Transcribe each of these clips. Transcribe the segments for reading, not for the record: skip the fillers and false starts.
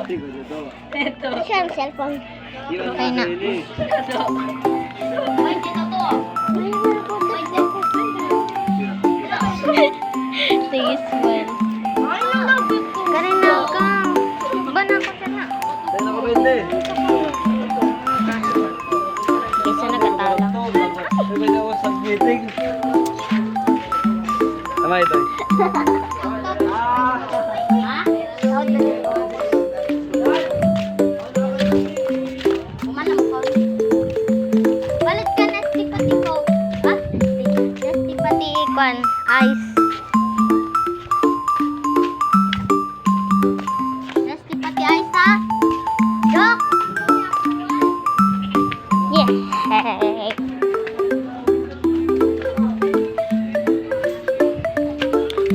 Ito. Siya ang cellphone. Okay na. Ito. Tigis well. Karina ka. Bana ko sana. Kesa nagatala. Tama ito. Balit ka na pati ko. Ha? Nasti pati ikon. Ice. Nasti pati ice ha? Dok! Yeah.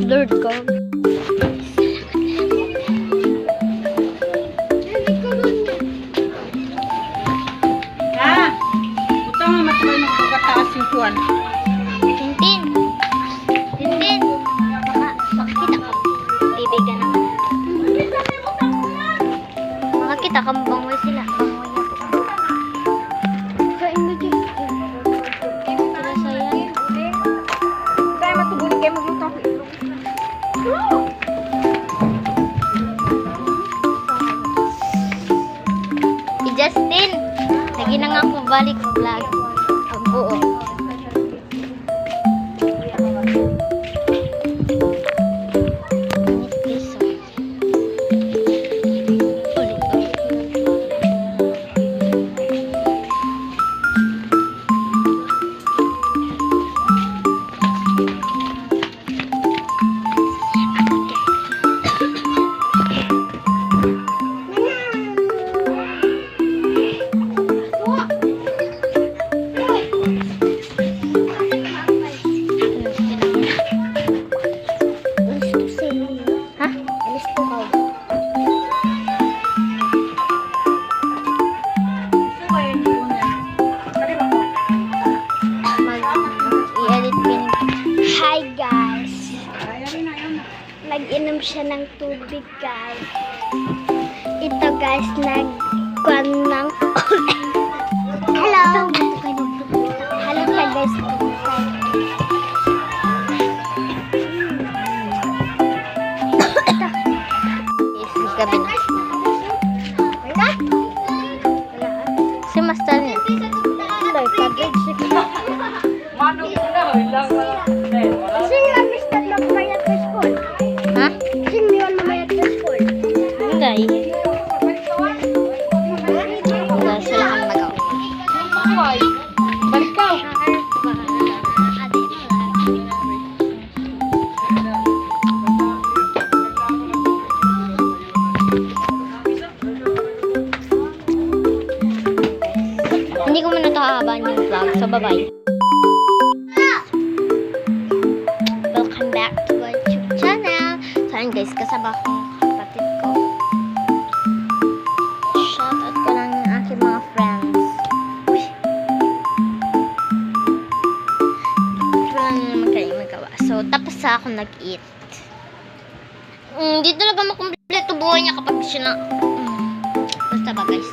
Lord God. Ha? Ito nga matibay ng pagkataas yung kuwan. Tintin. Tintin. Makakita ka. Bibigan na. Makakita ka bangoy sila. Bangoy na po. Kain mo dyan. Sila sayang. Kaya matubuli kayo magluto ako ito. Justin, lagi na nga ako balik vlog. Ang buo. Ha? Alis po ka. Gusto ko yun yung una. Pwede ba ko? I-edit ko yun. Hi guys! Kaya rin na yun. Nag-inom siya ng tubig guys. Ito guys, nag-kwan ng... Hello! Hello ka guys. Gabi na. Si Master niya. Loy, pag-edge. Manong ko na. Ilang wala. Sino ang Mr. Magbayad sa school? Ha? Sino yun mamayad sa school? Hindi. Wala sila ang magawa. Balik ka. Hindi ko muna ito hahabaan yung vlog. So, bye-bye. Welcome back to my YouTube channel. So, ayun guys, kasama ko yung kapatid ko. Shoutout ko lang yung aking mga friends. Uy! Wala na naman kayo magawa. So, tapos na ako nag-eat. Hindi talaga makumpleto buhay niya kapag siya na... Basta ba guys?